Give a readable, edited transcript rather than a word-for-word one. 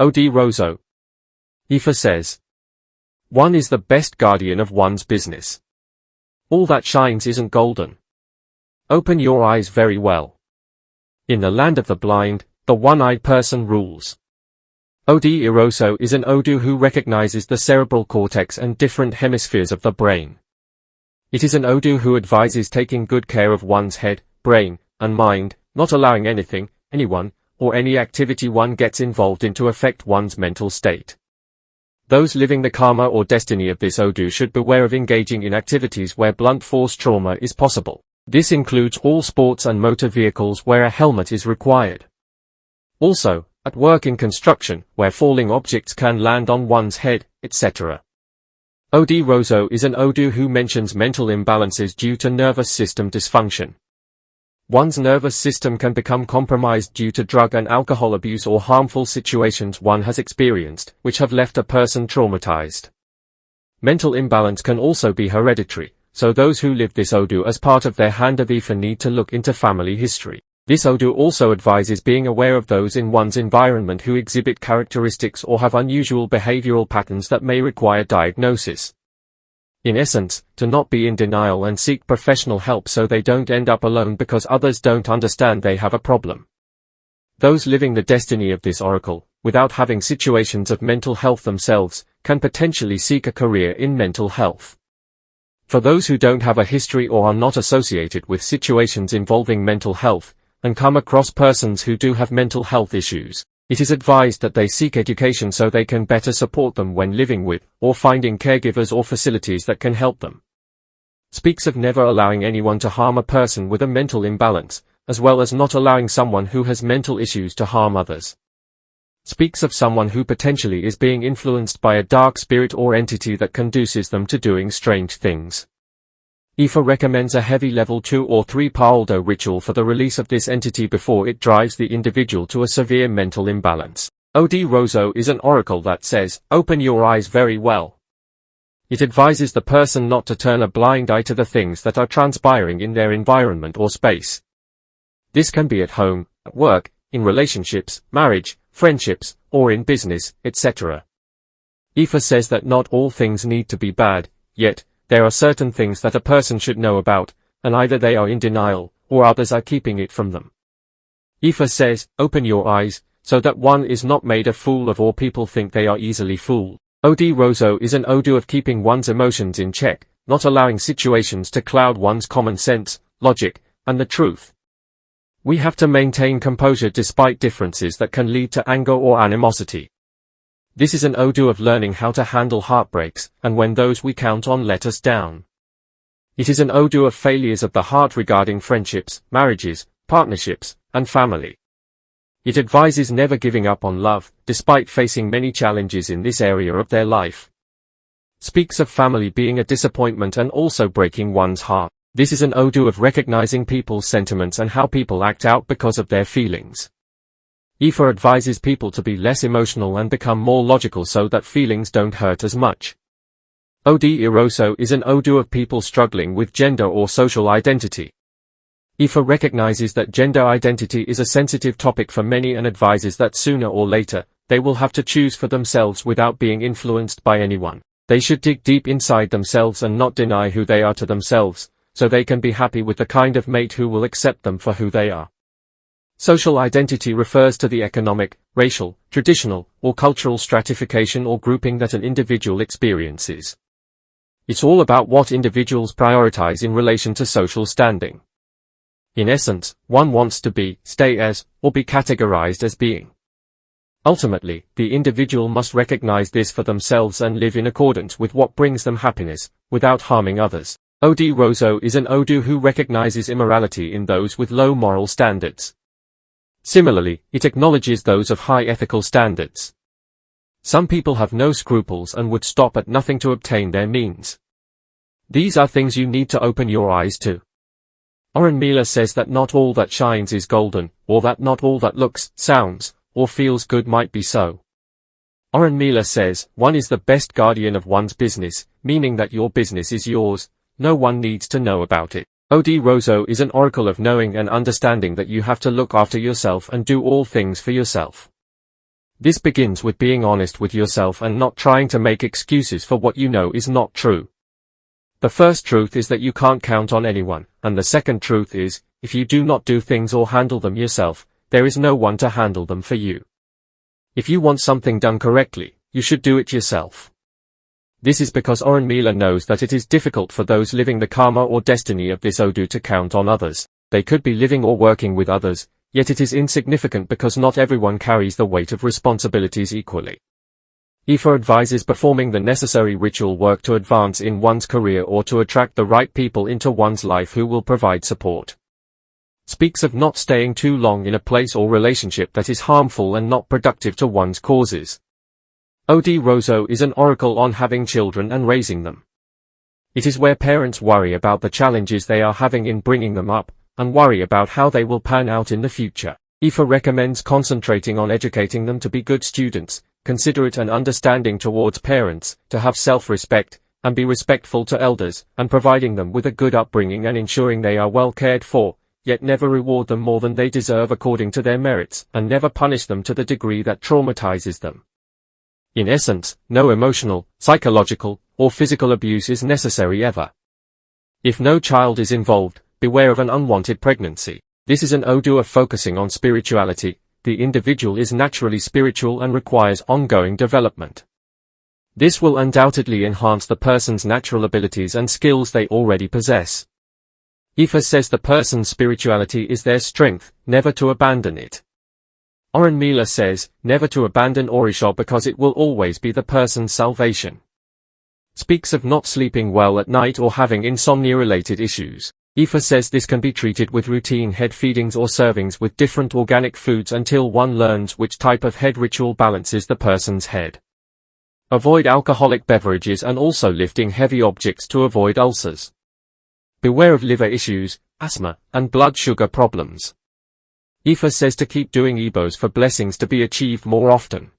Iroso. Ifa says, one is the best guardian of one's business. All that shines isn't golden. Open your eyes very well. In the land of the blind, the one-eyed person rules. Iroso is an Odu who recognizes the cerebral cortex and different hemispheres of the brain. It is an Odu who advises taking good care of one's head, brain, and mind, not allowing anything, anyone, or any activity one gets involved in to affect one's mental state. Those living the karma or destiny of this Odu should beware of engaging in activities where blunt force trauma is possible. This includes all sports and motor vehicles where a helmet is required. Also, at work in construction, where falling objects can land on one's head, etc. Iroso is an Odu who mentions mental imbalances due to nervous system dysfunction. One's nervous system can become compromised due to drug and alcohol abuse or harmful situations one has experienced, which have left a person traumatized. Mental imbalance can also be hereditary, so those who live this Odu as part of their hand of Ifa need to look into family history. This Odu also advises being aware of those in one's environment who exhibit characteristics or have unusual behavioral patterns that may require diagnosis. In essence, to not be in denial and seek professional help so they don't end up alone because others don't understand they have a problem. Those living the destiny of this oracle, without having situations of mental health themselves, can potentially seek a career in mental health. For those who don't have a history or are not associated with situations involving mental health, and come across persons who do have mental health issues, it is advised that they seek education so they can better support them when living with, or finding caregivers or facilities that can help them. Speaks of never allowing anyone to harm a person with a mental imbalance, as well as not allowing someone who has mental issues to harm others. Speaks of someone who potentially is being influenced by a dark spirit or entity that conduces them to doing strange things. Ifa recommends a heavy level 2 or 3 Paoldo ritual for the release of this entity before it drives the individual to a severe mental imbalance. Iroso is an oracle that says, open your eyes very well. It advises the person not to turn a blind eye to the things that are transpiring in their environment or space. This can be at home, at work, in relationships, marriage, friendships, or in business, etc. Ifa says that not all things need to be bad, yet, there are certain things that a person should know about, and either they are in denial, or others are keeping it from them. Ifa says, open your eyes, so that one is not made a fool of or people think they are easily fooled. Iroso is an Odu of keeping one's emotions in check, not allowing situations to cloud one's common sense, logic, and the truth. We have to maintain composure despite differences that can lead to anger or animosity. This is an Odu of learning how to handle heartbreaks, and when those we count on let us down. It is an Odu of failures of the heart regarding friendships, marriages, partnerships, and family. It advises never giving up on love, despite facing many challenges in this area of their life. Speaks of family being a disappointment and also breaking one's heart. This is an Odu of recognizing people's sentiments and how people act out because of their feelings. Ifa advises people to be less emotional and become more logical so that feelings don't hurt as much. Iroso is an Odu of people struggling with gender or social identity. Ifa recognizes that gender identity is a sensitive topic for many and advises that sooner or later, they will have to choose for themselves without being influenced by anyone. They should dig deep inside themselves and not deny who they are to themselves, so they can be happy with the kind of mate who will accept them for who they are. Social identity refers to the economic, racial, traditional, or cultural stratification or grouping that an individual experiences. It's all about what individuals prioritize in relation to social standing. In essence, one wants to be, stay as, or be categorized as being. Ultimately, the individual must recognize this for themselves and live in accordance with what brings them happiness, without harming others. Iroso is an Odu who recognizes immorality in those with low moral standards. Similarly, it acknowledges those of high ethical standards. Some people have no scruples and would stop at nothing to obtain their means. These are things you need to open your eyes to. Mila says that not all that shines is golden, or that not all that looks, sounds, or feels good might be so. Mila says, one is the best guardian of one's business, meaning that your business is yours, no one needs to know about it. Iroso is an oracle of knowing and understanding that you have to look after yourself and do all things for yourself. This begins with being honest with yourself and not trying to make excuses for what you know is not true. The first truth is that you can't count on anyone, and the second truth is, if you do not do things or handle them yourself, there is no one to handle them for you. If you want something done correctly, you should do it yourself. This is because Orunmila knows that it is difficult for those living the karma or destiny of this Odu to count on others. They could be living or working with others, yet it is insignificant because not everyone carries the weight of responsibilities equally. Ifa advises performing the necessary ritual work to advance in one's career or to attract the right people into one's life who will provide support. Speaks of not staying too long in a place or relationship that is harmful and not productive to one's causes. Iroso is an oracle on having children and raising them. It is where parents worry about the challenges they are having in bringing them up, and worry about how they will pan out in the future. Ifa recommends concentrating on educating them to be good students, considerate and understanding towards parents, to have self-respect, and be respectful to elders, and providing them with a good upbringing and ensuring they are well cared for, yet never reward them more than they deserve according to their merits, and never punish them to the degree that traumatizes them. In essence, no emotional, psychological, or physical abuse is necessary ever. If no child is involved, beware of an unwanted pregnancy. This is an Odu of focusing on spirituality. The individual is naturally spiritual and requires ongoing development. This will undoubtedly enhance the person's natural abilities and skills they already possess. Ifa says the person's spirituality is their strength, never to abandon it. Orunmila says, never to abandon Iroso because it will always be the person's salvation. Speaks of not sleeping well at night or having insomnia-related issues. Ifa says this can be treated with routine head feedings or servings with different organic foods until one learns which type of head ritual balances the person's head. Avoid alcoholic beverages and also lifting heavy objects to avoid ulcers. Beware of liver issues, asthma, and blood sugar problems. Ifa says to keep doing Ibos for blessings to be achieved more often.